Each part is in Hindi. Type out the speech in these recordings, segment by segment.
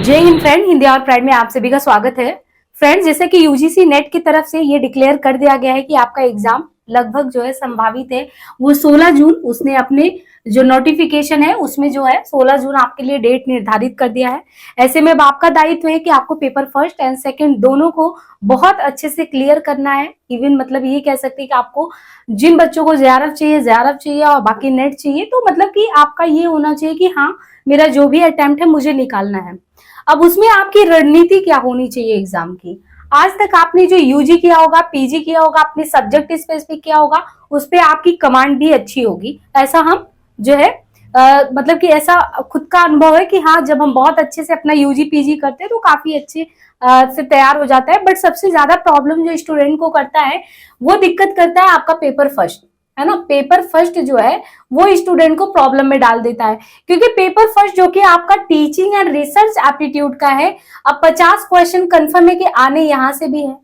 जय हिंद फ्रेंड, हिंदी और प्राइड में आप सभी का स्वागत है। फ्रेंड्स, जैसे कि यूजीसी नेट की तरफ से ये डिक्लेयर कर दिया गया है कि आपका एग्जाम लगभग जो है संभावित है वो 16 जून, उसने अपने जो नोटिफिकेशन है उसमें जो है 16 जून आपके लिए डेट निर्धारित कर दिया है। ऐसे में अब आपका दायित्व है कि आपको पेपर फर्स्ट एंड सेकंड दोनों को बहुत अच्छे से क्लियर करना है। इवन मतलब ये कह सकते हैं कि आपको जिन बच्चों को जेआरएफ चाहिए और बाकी नेट चाहिए, तो मतलब कि आपका ये होना चाहिए कि हाँ, मेरा जो भी अटेम्प्ट है मुझे निकालना है। अब उसमें आपकी रणनीति क्या होनी चाहिए एग्जाम की। आज तक आपने जो यूजी किया होगा, पीजी किया होगा, अपने सब्जेक्ट स्पेसिफिक किया होगा, उस पे आपकी कमांड भी अच्छी होगी। ऐसा हम जो है मतलब कि ऐसा खुद का अनुभव है कि हाँ, जब हम बहुत अच्छे से अपना यूजी पीजी करते हैं तो काफी अच्छे से तैयार हो जाता है। बट सबसे ज्यादा प्रॉब्लम जो स्टूडेंट को करता है वो दिक्कत करता है आपका पेपर फर्स्ट, है ना। पेपर फर्स्ट जो है वो स्टूडेंट को प्रॉब्लम में डाल देता है, क्योंकि पेपर फर्स्ट जो कि आपका टीचिंग एंड रिसर्च एप्टीट्यूड का है, अब 50 क्वेश्चन कंफर्म है कि आने यहां से भी है,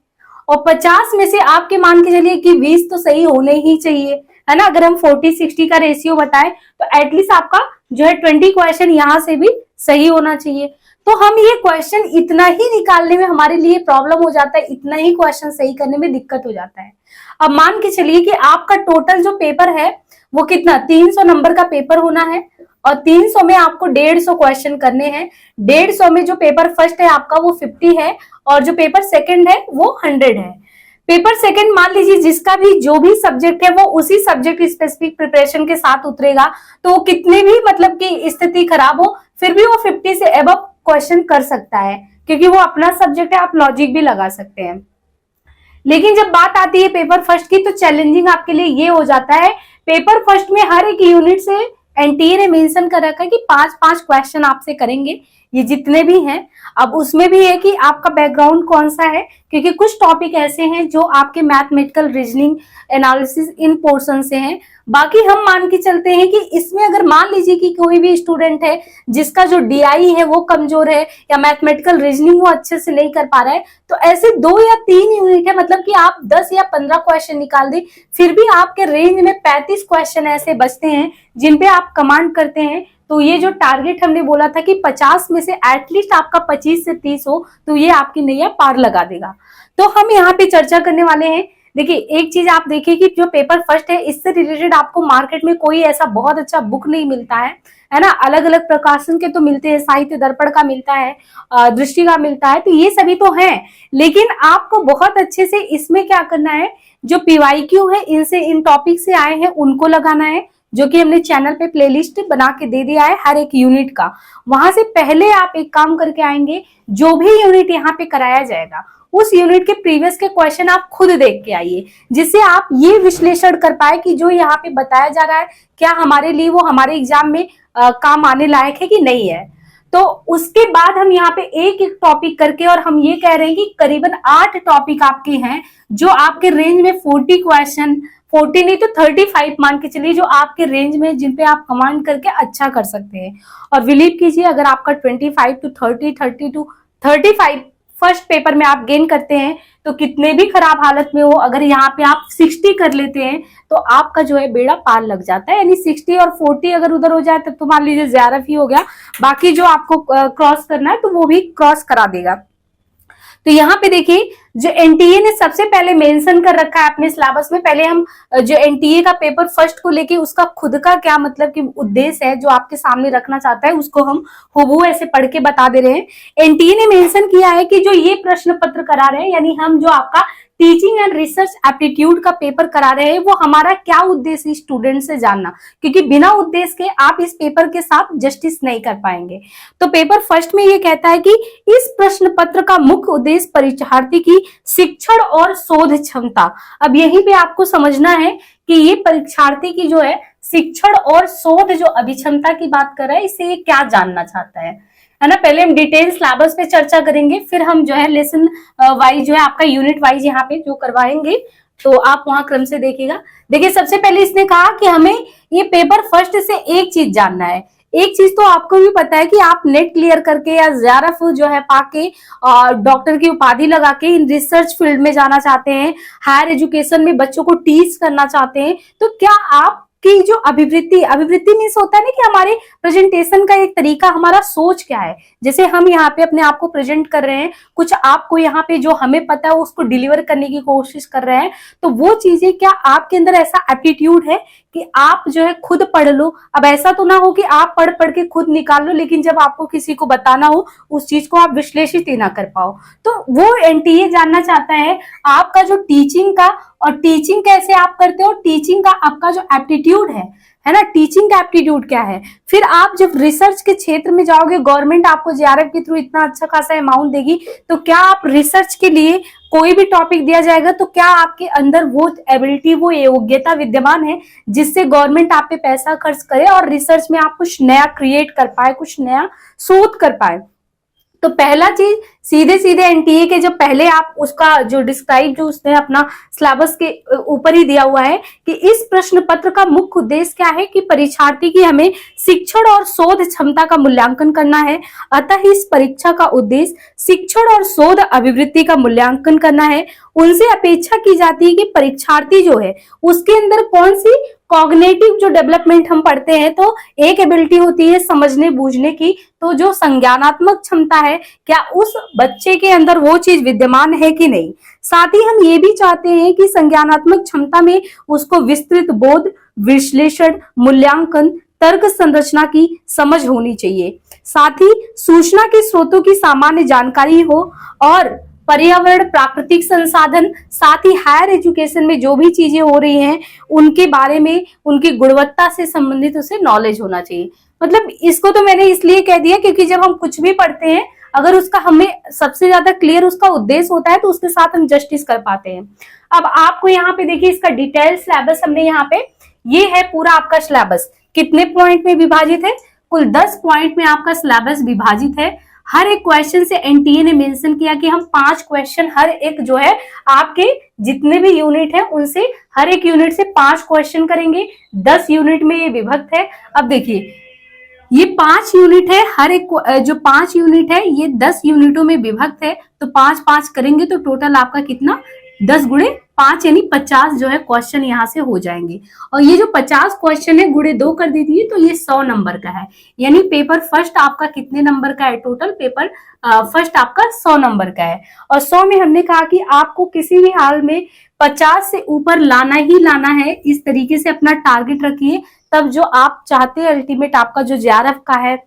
और 50 में से आपके मान के चलिए कि 20 तो सही होने ही चाहिए, है ना। अगर हम 40-60 का रेशियो बताएं तो एटलीस्ट आपका जो है 20 क्वेश्चन यहां से भी सही होना चाहिए। तो हम ये क्वेश्चन इतना ही निकालने में हमारे लिए प्रॉब्लम हो जाता है, इतना ही क्वेश्चन सही करने में दिक्कत हो जाता है। अब मान के चलिए कि आपका टोटल जो पेपर है वो कितना 300 नंबर का पेपर होना है, और 300 में आपको 150 क्वेश्चन करने हैं। 150 में जो पेपर फर्स्ट है आपका वो 50 है, और जो पेपर सेकंड है वो 100 है। पेपर सेकंड मान लीजिए जिसका भी जो भी सब्जेक्ट है वो उसी सब्जेक्ट स्पेसिफिक प्रिपरेशन के साथ उतरेगा, तो कितने भी मतलब की स्थिति खराब हो फिर भी वो 50 से अबव क्वेश्चन कर सकता है, क्योंकि वो अपना सब्जेक्ट है, आप लॉजिक भी लगा सकते हैं। लेकिन जब बात आती है पेपर फर्स्ट की, तो चैलेंजिंग आपके लिए ये हो जाता है, पेपर फर्स्ट में हर एक यूनिट से एनटीए ने मेंशन कर रखा है कि 5-5 क्वेश्चन आपसे करेंगे, ये जितने भी हैं। अब उसमें भी है कि आपका बैकग्राउंड कौन सा है, क्योंकि कुछ टॉपिक ऐसे हैं जो आपके mathematical reasoning analysis in portion से हैं। बाकी हम मान के चलते हैं कि इसमें अगर मान लीजिए कि कोई भी स्टूडेंट है जिसका जो डीआई है वो कमजोर है, या मैथमेटिकल रीजनिंग वो अच्छे से नहीं कर पा रहा है, तो ऐसे 2 या 3 यूनिट है, मतलब कि आप 10 या 15 क्वेश्चन निकाल दें, फिर भी आपके रेंज में 35 क्वेश्चन ऐसे बचते हैं जिन पे आप कमांड करते हैं। तो ये जो टारगेट हमने बोला था कि 50 में से एटलीस्ट आपका 25 से 30 हो, तो ये आपकी नैया पार लगा देगा। तो हम यहाँ पे चर्चा करने वाले हैं। देखिए, एक चीज आप देखिए कि जो पेपर फर्स्ट है इससे रिलेटेड आपको मार्केट में कोई ऐसा बहुत अच्छा बुक नहीं मिलता है ना। अलग अलग प्रकाशन के तो मिलते हैं, साहित्य दर्पण का मिलता है, दृष्टि का मिलता है, तो ये सभी तो हैं। लेकिन आपको बहुत अच्छे से इसमें क्या करना है, जो पीवाईक्यू है इनसे इन टॉपिक से आए हैं उनको लगाना है, जो कि हमने चैनल पे प्लेलिस्ट बना के दे दिया है हर एक यूनिट का। वहां से पहले आप एक काम करके आएंगे, जो भी यूनिट यहाँ पे कराया जाएगा उस यूनिट के प्रीवियस के क्वेश्चन आप खुद देख के आइए, जिससे आप ये विश्लेषण कर पाए कि जो यहाँ पे बताया जा रहा है क्या हमारे लिए वो हमारे एग्जाम में काम आने लायक है कि नहीं है। तो उसके बाद हम यहाँ पे एक एक टॉपिक करके, और हम ये कह रहे हैं कि करीबन 8 टॉपिक आपके हैं जो आपके रेंज में 40 क्वेश्चन, 40 नहीं तो 35 मान के चलिए, जो आपके रेंज में जिन पे आप कमांड करके अच्छा कर सकते हैं। और बिलीव कीजिए, अगर आपका 25 टू 30, 30 टू 35 फर्स्ट पेपर में आप गेन करते हैं, तो कितने भी खराब हालत में हो, अगर यहाँ पे आप 60 कर लेते हैं तो आपका जो है बेड़ा पार लग जाता है। यानी 60 और 40 अगर उधर हो जाए तो मान लीजिए जेआरएफ ही हो गया, बाकी जो आपको क्रॉस करना है तो वो भी क्रॉस करा देगा। तो यहाँ पे देखिए, जो एनटीए ने सबसे पहले मेंशन कर रखा है अपने सिलेबस में, पहले हम जो एनटीए का पेपर फर्स्ट को लेके उसका खुद का क्या मतलब कि उद्देश्य है जो आपके सामने रखना चाहता है, उसको हम हुबहू ऐसे पढ़ के बता दे रहे हैं। एनटीए ने मेंशन किया है कि जो ये प्रश्न पत्र करा रहे हैं, यानी हम जो आपका टीचिंग एंड रिसर्च एप्टीट्यूड का पेपर करा रहे हैं, वो हमारा क्या उद्देश्य है स्टूडेंट से जानना, क्योंकि बिना उद्देश्य के आप इस पेपर के साथ जस्टिस नहीं कर पाएंगे। तो पेपर फर्स्ट में ये कहता है कि इस प्रश्न पत्र का मुख्य उद्देश्य परीक्षार्थी की शिक्षण और शोध क्षमता। अब यहीं पे आपको समझना है कि ये परीक्षार्थी की जो है शिक्षण और शोध जो अभिक्षमता की बात कर रहा है, इससे ये क्या जानना चाहता है ना। पहले हम डिटेल सिलेबस पे चर्चा करेंगे, फिर हम जो है लेसन वाइज जो है आपका यूनिट वाइज यहाँ पे जो करवाएंगे, तो आप वहां क्रम से देखिएगा। देखिए, सबसे पहले इसने कहा कि हमें ये पेपर फर्स्ट से एक चीज जानना है। एक चीज तो आपको भी पता है कि आप नेट क्लियर करके या जेआरएफ जो है पाके डॉक्टर की उपाधि लगा के इन रिसर्च फील्ड में जाना चाहते हैं, हायर एजुकेशन में बच्चों को टीच करना चाहते हैं, तो क्या आप कि जो अभिवृत्ति मीन्स होता है ना कि हमारे प्रेजेंटेशन का एक तरीका, हमारा सोच क्या है। जैसे हम यहाँ पे अपने आप को प्रेजेंट कर रहे हैं, कुछ आपको यहाँ पे जो हमें पता है उसको डिलीवर करने की कोशिश कर रहे हैं, तो वो चीजें क्या आपके अंदर ऐसा एप्टीट्यूड है कि आप जो है खुद पढ़ लो। अब ऐसा तो ना हो कि आप पढ़ पढ़ के खुद निकाल लो, लेकिन जब आपको किसी को बताना हो उस चीज को आप विश्लेषित ही ना कर पाओ। तो वो एनटीए जानना चाहता है आपका जो टीचिंग का, और टीचिंग कैसे आप करते हो, टीचिंग का आपका जो एप्टीट्यूड है ना, टीचिंग का एप्टीट्यूड क्या है। फिर आप जब रिसर्च के क्षेत्र में जाओगे, गवर्नमेंट आपको जेआरएफ के थ्रू इतना अच्छा खासा अमाउंट देगी, तो क्या आप रिसर्च के लिए कोई भी टॉपिक दिया जाएगा तो क्या आपके अंदर वो एबिलिटी, वो योग्यता विद्यमान है जिससे गवर्नमेंट आप पे पैसा खर्च करे और रिसर्च में आप कुछ नया क्रिएट कर पाए, कुछ नया शोध कर पाए। तो पहला चीज सीधे सीधे एनटीए के जब पहले आप उसका जो डिस्क्राइब जो उसने अपना सिलेबस के ऊपर ही दिया हुआ है कि इस प्रश्न पत्र का मुख्य उद्देश्य क्या है कि परीक्षार्थी की हमें शिक्षण और शोध क्षमता का मूल्यांकन करना है। अतः इस परीक्षा का उद्देश्य शिक्षण और शोध अभिवृत्ति का मूल्यांकन करना है। उनसे अपेक्षा की जाती है कि परीक्षार्थी जो है उसके अंदर कौन सी कॉग्निटिव जो डेवलपमेंट हम पढ़ते हैं, तो एक एबिलिटी होती है समझने बूझने की, तो जो संज्ञानात्मक क्षमता है क्या उस बच्चे के अंदर वो चीज विद्यमान है कि नहीं। साथ ही हम ये भी चाहते हैं कि संज्ञानात्मक क्षमता में उसको विस्तृत बोध, विश्लेषण, मूल्यांकन, तर्क संरचना की समझ होनी चाहिए। साथ ही सूचना के स्रोतों की सामान्य जानकारी हो और पर्यावरण, प्राकृतिक संसाधन, साथ ही हायर एजुकेशन में जो भी चीजें हो रही हैं उनके बारे में, उनकी गुणवत्ता से संबंधित उसे नॉलेज होना चाहिए। मतलब इसको तो मैंने इसलिए कह दिया क्योंकि जब हम कुछ भी पढ़ते हैं, अगर उसका हमें सबसे ज्यादा क्लियर उसका उद्देश्य होता है तो उसके साथ हम जस्टिस कर पाते हैं। अब आपको यहाँ पे देखिए इसका डिटेल सिलेबस हमने यहाँ पे, ये है पूरा आपका सिलेबस कितने पॉइंट में विभाजित है, कुल 10 पॉइंट में आपका सिलेबस विभाजित है। हर एक क्वेश्चन से एनटीए ने मेंशन किया कि हम 5 क्वेश्चन हर एक जो है आपके जितने भी यूनिट है उनसे हर एक यूनिट से 5 क्वेश्चन करेंगे। 10 यूनिट में ये विभक्त है। अब देखिए ये 5 यूनिट है, हर एक जो 5 यूनिट है ये 10 यूनिटों में विभक्त है, तो 5-5 करेंगे तो टोटल आपका कितना 10 गुणे 5 यानी 50 जो है क्वेश्चन यहाँ से हो जाएंगे। और ये जो 50 क्वेश्चन है गुणे 2 कर दीजिए तो ये 100 नंबर का है। यानी पेपर फर्स्ट आपका कितने नंबर का है, टोटल पेपर फर्स्ट आपका 100 नंबर का है। और 100 में हमने कहा कि आपको किसी भी हाल में 50 से ऊपर लाना ही लाना है। इस तरीके से अपना टारगेट रखिए, तब जो आप चाहते हैं अल्टीमेट आपका जो जेआरएफ का है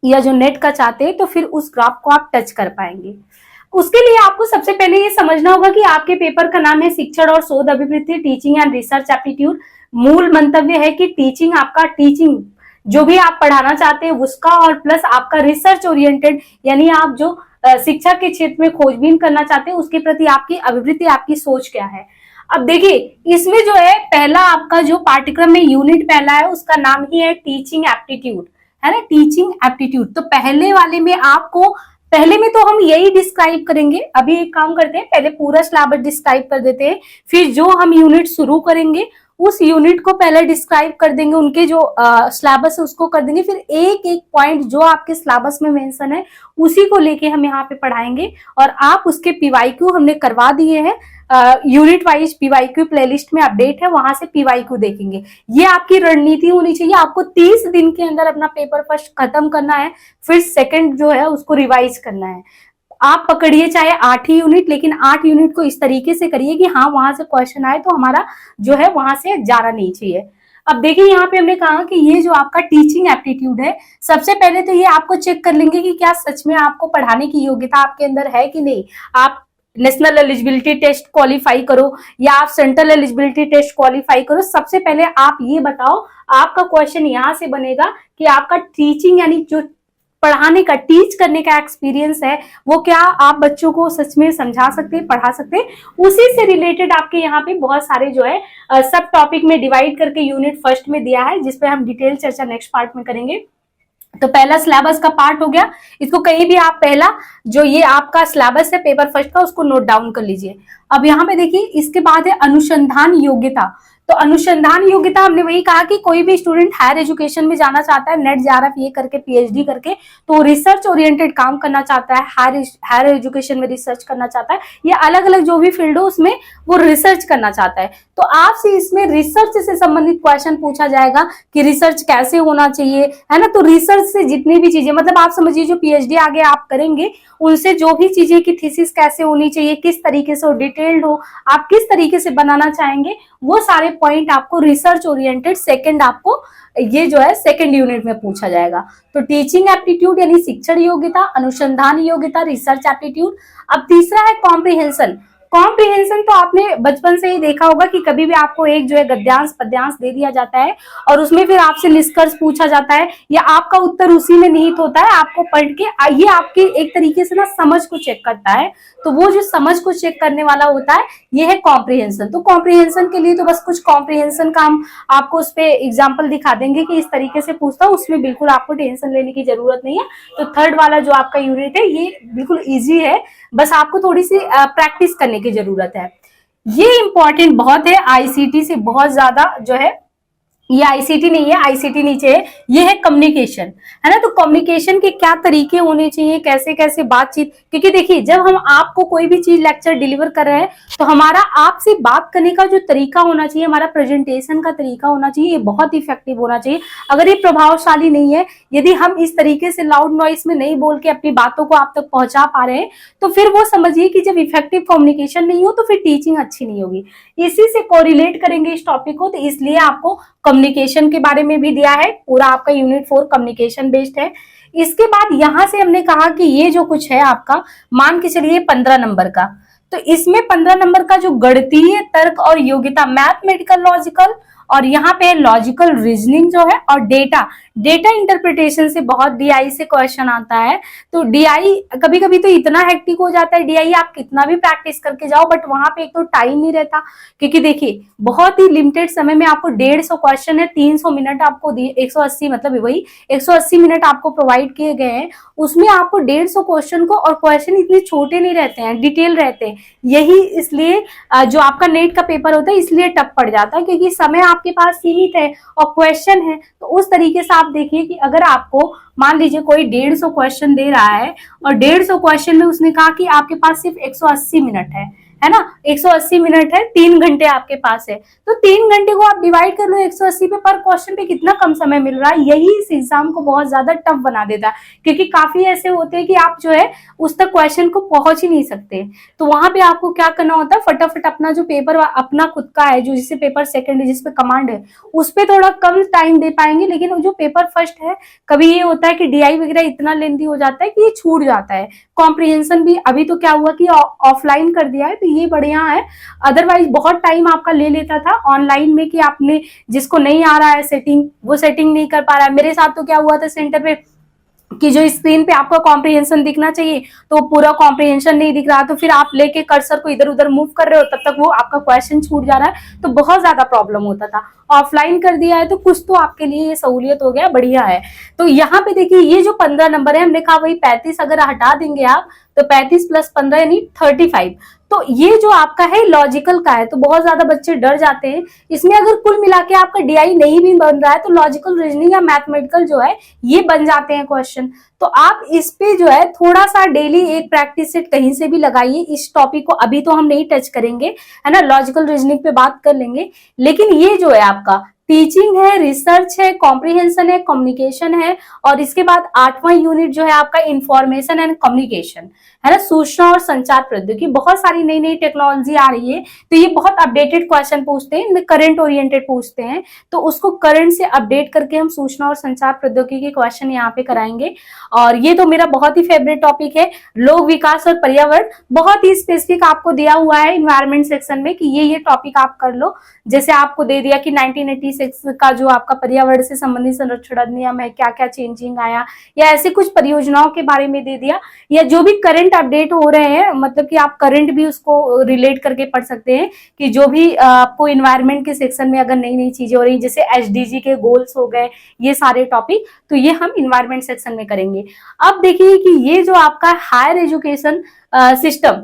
या जो नेट का चाहते हैं तो फिर उस ग्राफ को आप टच कर पाएंगे। उसके लिए आपको सबसे पहले ये समझना होगा कि आपके पेपर का नाम है शिक्षण और शोध अभिवृत्ति, टीचिंग एंड रिसर्च एप्टीट्यूड। मूल मंतव्य है कि टीचिंग आपका टीचिंग जो भी आप पढ़ाना चाहते हैं उसका, और प्लस आपका रिसर्च ओरिएंटेड यानी आप जो शिक्षा के क्षेत्र में खोजबीन करना चाहते हैं उसके प्रति आपकी अभिवृत्ति, आपकी सोच क्या है। अब देखिए इसमें जो है पहला आपका जो पाठ्यक्रम में यूनिट पहला है उसका नाम ही है टीचिंग एप्टीट्यूड, है ना, टीचिंग एप्टीट्यूड। तो पहले वाले में आपको, पहले में तो हम यही डिस्क्राइब करेंगे। अभी एक काम करते हैं, पहले पूरा सिलेबस डिस्क्राइब कर देते हैं, फिर जो हम यूनिट शुरू करेंगे उस यूनिट को पहले डिस्क्राइब कर देंगे, उनके जो सिलेबस है उसको कर देंगे, फिर एक एक पॉइंट जो आपके सिलेबस में मेंशन है उसी को लेके हम यहाँ पे पढ़ाएंगे। और आप उसके पीवाईक्यू हमने करवा दिए हैं, यूनिट वाइज पीवाईक्यू प्लेलिस्ट में अपडेट है, वहां से पीवाईक्यू देखेंगे। ये आपकी रणनीति होनी चाहिए। आपको 30 दिन के अंदर अपना पेपर फर्स्ट खत्म करना है, फिर सेकंड जो है उसको रिवाइज करना है। आप पकड़िए चाहे 8 ही यूनिट, लेकिन 8 यूनिट को इस तरीके से करिए कि हाँ वहां से क्वेश्चन आए तो हमारा जो है वहां से जाना नहीं चाहिए। अब देखिए यहाँ पे हमने कहा कि ये जो आपका टीचिंग एप्टीट्यूड है, सबसे पहले तो ये आपको चेक कर लेंगे कि क्या सच में आपको पढ़ाने की योग्यता आपके अंदर है कि नहीं। आप नेशनल एलिजिबिलिटी टेस्ट क्वालिफाई करो या आप सेंट्रल एलिजिबिलिटी टेस्ट क्वालिफाई करो, सबसे पहले आप ये बताओ, आपका क्वेश्चन यहाँ से बनेगा कि आपका टीचिंग यानी जो पढ़ाने का, टीच करने का एक्सपीरियंस है वो क्या आप बच्चों को सच में समझा सकते हैं, पढ़ा सकते हैं। उसी से रिलेटेड आपके यहाँ पे बहुत सारे जो है सब टॉपिक में डिवाइड करके यूनिट फर्स्ट में दिया है, जिसपे हम डिटेल चर्चा नेक्स्ट पार्ट में करेंगे। तो पहला सिलेबस का पार्ट हो गया, इसको कहीं भी आप पहला जो ये आपका सिलेबस है पेपर फर्स्ट का उसको नोट डाउन कर लीजिए। अब यहाँ पे देखिए इसके बाद है अनुसंधान योग्यता। तो अनुसंधान योग्यता हमने वही कहा कि कोई भी स्टूडेंट हायर एजुकेशन में जाना चाहता है, नेट जेआरएफ ये करके पीएचडी करके, तो रिसर्च ओरिएंटेड काम करना चाहता है, हायर एजुकेशन में रिसर्च करना चाहता है, या अलग अलग जो भी फील्ड हो उसमें वो रिसर्च करना चाहता है। तो आपसे इसमें रिसर्च से संबंधित क्वेश्चन पूछा जाएगा कि रिसर्च कैसे होना चाहिए, है ना। तो रिसर्च से जितनी भी चीजें, मतलब आप समझिए जो पीएचडी आगे आप करेंगे उनसे जो भी चीजें की थीसिस कैसे होनी चाहिए, किस तरीके से डिटेल्ड हो, आप किस तरीके से बनाना चाहेंगे, वो सारे पॉइंट आपको रिसर्च ओरिएंटेड सेकंड आपको ये जो है सेकंड यूनिट में पूछा जाएगा। तो टीचिंग एप्टीट्यूड यानी शिक्षण योग्यता, अनुसंधान योग्यता, रिसर्च एप्टीट्यूड। अब तीसरा है कॉम्प्रिहेंशन। कॉम्प्रिहेंशन तो आपने बचपन से ही देखा होगा कि कभी भी आपको एक जो है गद्यांश पद्यांश दे दिया जाता है और उसमें फिर आपसे निष्कर्ष पूछा जाता है या आपका उत्तर उसी में निहित होता है, आपको पढ़ के ये आपके एक तरीके से ना समझ को चेक करता है। तो वो जो समझ को चेक करने वाला होता है ये है कॉम्प्रिहेंशन। तो कॉम्प्रिहेंशन के लिए तो बस कुछ कॉम्प्रिहेंशन का हम आपको उस पर एग्जाम्पल दिखा देंगे कि इस तरीके से पूछता है, उसमें बिल्कुल आपको टेंशन लेने की जरूरत नहीं है। तो थर्ड वाला जो आपका यूनिट है ये बिल्कुल ईजी है, बस आपको थोड़ी सी प्रैक्टिस करने की जरूरत है। ये इंपॉर्टेंट बहुत है, आईसीटी से बहुत ज्यादा जो है, ये आईसीटी नहीं है, आईसीटी नीचे है, ये है कम्युनिकेशन, है ना। तो कम्युनिकेशन के क्या तरीके होने चाहिए, कैसे कैसे बातचीत, क्योंकि देखिए जब हम आपको कोई भी चीज लेक्चर डिलीवर कर रहे हैं तो हमारा आपसे बात करने का जो तरीका होना चाहिए, हमारा प्रेजेंटेशन का तरीका होना चाहिए, ये बहुत इफेक्टिव होना चाहिए। अगर ये प्रभावशाली नहीं है, यदि हम इस तरीके से लाउड नॉइस में नहीं बोल के अपनी बातों को आप तक पहुंचा पा रहे हैं, तो फिर वो समझिए कि जब इफेक्टिव कम्युनिकेशन नहीं हो तो फिर टीचिंग अच्छी नहीं होगी। इसी से कोरिलेट करेंगे इस टॉपिक को, तो इसलिए आपको कम्युनिकेशन के बारे में भी दिया है, पूरा आपका यूनिट 4 कम्युनिकेशन बेस्ड है। इसके बाद यहां से हमने कहा कि ये जो कुछ है आपका, मान के चलिए 15 नंबर का, तो इसमें 15 नंबर का जो गणितीय तर्क और योग्यता, मैथमेटिकल लॉजिकल, और यहाँ पे लॉजिकल रीजनिंग जो है, और डेटा इंटरप्रिटेशन से बहुत डीआई से क्वेश्चन आता है। तो डीआई कभी कभी तो इतना हेक्टिक हो जाता है, डीआई आप कितना भी प्रैक्टिस करके जाओ बट वहां पे एक तो टाइम नहीं रहता, क्योंकि देखिए बहुत ही लिमिटेड समय में आपको 150 क्वेश्चन है, 300 मिनट आपको दिए, 180 मतलब वही 180 मिनट आपको प्रोवाइड किए गए हैं, उसमें आपको 150 क्वेश्चन को, और क्वेश्चन इतने छोटे नहीं रहते हैं, डिटेल रहते हैं। यही इसलिए जो आपका नेट का पेपर होता है इसलिए टफ पड़ जाता है, क्योंकि समय आपके पास सीमित है और क्वेश्चन है। तो उस तरीके से आप देखिए कि अगर आपको मान लीजिए कोई 150 क्वेश्चन दे रहा है और 150 क्वेश्चन में उसने कहा कि आपके पास सिर्फ 180 मिनट है ना, 180 मिनट है, 3 घंटे आपके पास है, तो 3 घंटे को आप डिवाइड कर लो 180 पे, पर क्वेश्चन पे कितना कम समय मिल रहा है। यही इस एग्जाम को बहुत ज्यादा टफ बना देता है, क्योंकि काफी ऐसे होते हैं कि आप जो है उस तक क्वेश्चन को पहुंच ही नहीं सकते। तो वहां पे आपको क्या करना होता है, फटाफट अपना जो पेपर अपना खुद का है, जो जिससे पेपर सेकंड है, जिसपे कमांड है, उस पे थोड़ा कम टाइम दे पाएंगे। लेकिन जो पेपर फर्स्ट है, कभी ये होता है कि डीआई वगैरह इतना लेंथी हो जाता है कि ये छूट जाता है। कॉम्प्रिहेंशन भी अभी तो क्या हुआ कि ऑफलाइन कर दिया है, तो ये बढ़िया है, अदरवाइज बहुत टाइम आपका ले लेता था ऑनलाइन में, कि आपने जिसको नहीं आ रहा है सेटिंग, वो सेटिंग नहीं कर पा रहा है। मेरे साथ तो क्या हुआ था सेंटर पे कि जो स्क्रीन पे आपका कॉम्प्रिहेंशन दिखना चाहिए तो पूरा कॉम्प्रिहेंशन नहीं दिख रहा, तो फिर आप लेके कर्सर को इधर उधर मूव कर रहे हो, तब तक वो आपका क्वेश्चन छूट जा रहा है, तो बहुत ज्यादा प्रॉब्लम होता था। ऑफलाइन कर दिया है तो कुछ तो आपके लिए ये सहूलियत हो गया, बढ़िया है। तो यहाँ पे देखिए ये जो 15 नंबर है, हमने कहा वही 35 अगर हटा देंगे आप तो 35 + 15 यानी 35। तो ये जो आपका है लॉजिकल का है, तो बहुत ज्यादा बच्चे डर जाते हैं इसमें। अगर कुल मिला के आपका डीआई नहीं भी बन रहा है तो लॉजिकल रीजनिंग या मैथमेटिकल जो है ये बन जाते हैं क्वेश्चन। तो आप इस पे जो है थोड़ा सा डेली एक प्रैक्टिस सेट कहीं से भी लगाइए। इस टॉपिक को अभी तो हम नहीं टच करेंगे, है ना, लॉजिकल रीजनिंग पे बात कर लेंगे। लेकिन ये जो है आपका टीचिंग है, रिसर्च है, कॉम्प्रिहेंशन है, कम्युनिकेशन है, और इसके बाद 8वां यूनिट जो है आपका इंफॉर्मेशन एंड कम्युनिकेशन, है ना, सूचना और संचार प्रौद्योगिकी। बहुत सारी नई नई टेक्नोलॉजी आ रही है, तो ये बहुत अपडेटेड क्वेश्चन पूछते हैं, इनमें करंट ओरिएंटेड पूछते हैं, तो उसको करंट से अपडेट करके हम सूचना और संचार प्रौद्योगिकी के क्वेश्चन यहाँ पे कराएंगे। और ये तो मेरा बहुत ही फेवरेट टॉपिक है, लोक विकास और पर्यावरण। बहुत ही स्पेसिफिक आपको दिया हुआ है इन्वायरमेंट सेक्शन में कि ये टॉपिक आप कर लो। जैसे आपको दे दिया कि 1986 का जो आपका पर्यावरण से संबंधित संरक्षण अधिनियम है, क्या क्या चेंजिंग आया, या ऐसे कुछ परियोजनाओं के बारे में दे दिया, या जो भी करंट अपडेट हो रहे हैं, मतलब कि आप करंट भी उसको रिलेट करके पढ़ सकते हैं कि जो भी आपको इन्वायरमेंट के सेक्शन में अगर नई नई चीजें हो रही, जैसे एसडीजी के गोल्स हो गए, ये सारे टॉपिक, तो ये हम इन्वायरमेंट सेक्शन में करेंगे। अब देखिए कि ये जो आपका higher education system,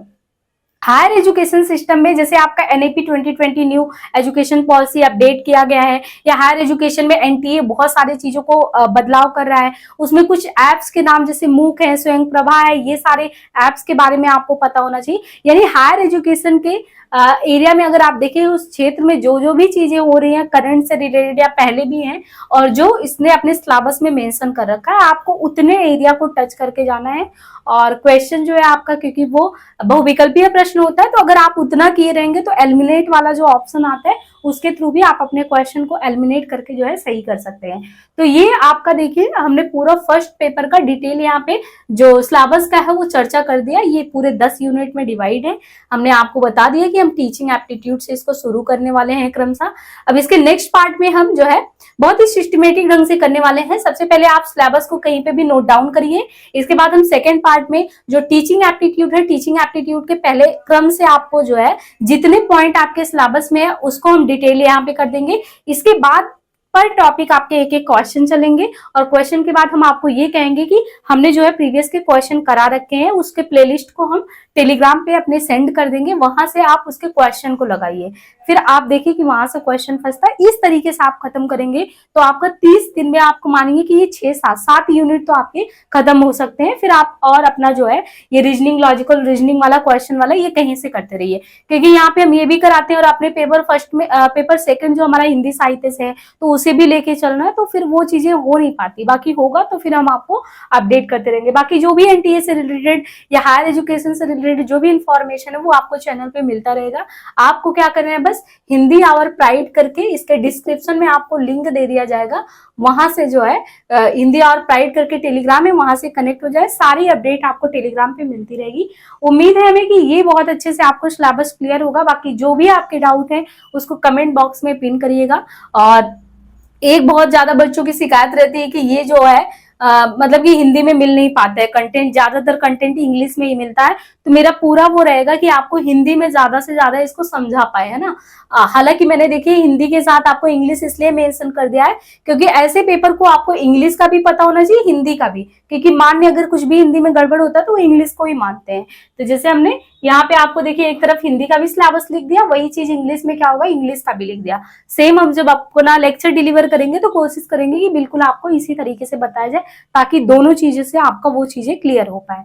higher education system में जैसे आपका NEP 2020 new education policy update किया गया है, या हायर एजुकेशन में एनटीए बहुत सारी चीजों को बदलाव कर रहा है, उसमें कुछ एप्स के नाम जैसे मूक है, स्वयं प्रभा है, ये सारे एप्स के बारे में आपको पता होना चाहिए। यानी हायर एजुकेशन के एरिया में अगर आप देखें उस क्षेत्र में जो जो भी चीजें हो रही हैं करंट से रिलेटेड या पहले भी हैं, और जो इसने अपने सिलेबस में मेंशन कर रखा है, आपको उतने एरिया को टच करके जाना है। और क्वेश्चन जो है आपका, क्योंकि वो बहुविकल्पीय प्रश्न होता है, तो अगर आप उतना किए रहेंगे तो एलिमिनेट वाला जो ऑप्शन आता है उसके थ्रू भी आप अपने क्वेश्चन को एलिमिनेट करके जो है सही कर सकते हैं। तो ये आपका देखिए हमने पूरा फर्स्ट पेपर का डिटेल यहाँ पे जो सिलेबस का है वो चर्चा कर दिया। ये पूरे 10 यूनिट में डिवाइड है। हमने आपको बता दिया कि हम टीचिंग एप्टीट्यूड से इसको शुरू करने वाले हैं क्रमशः। अब इसके नेक्स्ट पार्ट में हम जो है बहुत ही सिस्टमेटिक ढंग से करने वाले हैं। सबसे पहले आप सिलेबस को कहीं पे भी नोट डाउन करिए। इसके बाद हम सेकेंड पार्ट में जो टीचिंग एप्टीट्यूड है, टीचिंग एप्टीट्यूड के पहले क्रम से आपको जो है जितने पॉइंट आपके सिलेबस में है उसको हम डिटेल यहाँ पे कर देंगे। इसके बाद पर टॉपिक आपके एक एक क्वेश्चन चलेंगे, और क्वेश्चन के बाद हम आपको ये कहेंगे कि हमने जो है प्रीवियस के क्वेश्चन करा रखे हैं, उसके प्लेलिस्ट को हम टेलीग्राम पे अपने सेंड कर देंगे, वहां से आप उसके क्वेश्चन को लगाइए। फिर आप देखिए कि वहां से क्वेश्चन फंसता है। इस तरीके से आप खत्म करेंगे तो आपका 30 दिन में आपको मानेंगे कि ये 6-7 यूनिट तो आपके खत्म हो सकते हैं। फिर आप और अपना जो है ये रीजनिंग, लॉजिकल रीजनिंग वाला, क्वेश्चन वाला, ये कहीं से करते रहिए, क्योंकि यहाँ पे हम ये भी कराते हैं। और अपने पेपर फर्स्ट में पेपर सेकंड जो हमारा हिंदी साहित्य से है तो उसे भी लेके चलना है, तो फिर वो चीजें हो नहीं पाती। बाकी होगा तो फिर हम आपको अपडेट करते रहेंगे। बाकी जो भी एनटीए से रिलेटेड या हायर एजुकेशन से रिलेटेड जो भी इंफॉर्मेशन है वो आपको चैनल पे मिलता रहेगा। आपको क्या करना है, बस हिंदी आवर प्राइड करके इसके डिस्क्रिप्शन में आपको लिंक दे दिया जाएगा, वहां से जो है हिंदी आवर प्राइड करके टेलीग्राम है, वहां से कनेक्ट हो जाए। सारी अपडेट आपको टेलीग्राम पे मिलती रहेगी। उम्मीद है हमें कि ये बहुत अच्छे से आपको सिलेबस क्लियर होगा। बाकी जो भी आपके डाउट है उसको कमेंट बॉक्स में पिन करिएगा। और एक बहुत ज्यादा बच्चों की शिकायत रहती है कि ये जो है मतलब कि हिंदी में मिल नहीं पाता है कंटेंट, ज्यादातर कंटेंट इंग्लिश में ही मिलता है। तो मेरा पूरा वो रहेगा कि आपको हिंदी में ज्यादा से ज्यादा इसको समझा पाए, है ना। हालांकि मैंने देखिए हिंदी के साथ आपको इंग्लिश इसलिए मेंशन कर दिया है क्योंकि ऐसे पेपर को आपको इंग्लिश का भी पता होना चाहिए, हिंदी का भी, क्योंकि मान्य अगर कुछ भी हिंदी में गड़बड़ होता है तो वो इंग्लिश को ही मानते हैं। तो जैसे हमने यहाँ पे आपको देखिए एक तरफ हिंदी का भी सिलेबस लिख दिया, वही चीज इंग्लिश में क्या होगा, इंग्लिश का भी लिख दिया। सेम हम जब आपको ना लेक्चर डिलीवर करेंगे तो कोशिश करेंगे कि बिल्कुल आपको इसी तरीके से बताया जाए, ताकि दोनों चीजों से आपका वो चीजें क्लियर हो पाए।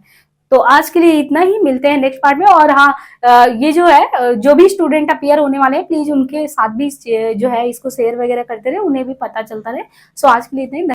तो आज के लिए इतना ही, मिलते हैं नेक्स्ट पार्ट में। और हाँ, ये जो है जो भी स्टूडेंट अपीयर होने वाले हैं प्लीज उनके साथ भी जो है इसको शेयर वगैरह करते रहे, उन्हें भी पता चलता रहे। सो आज के लिए इतना ही।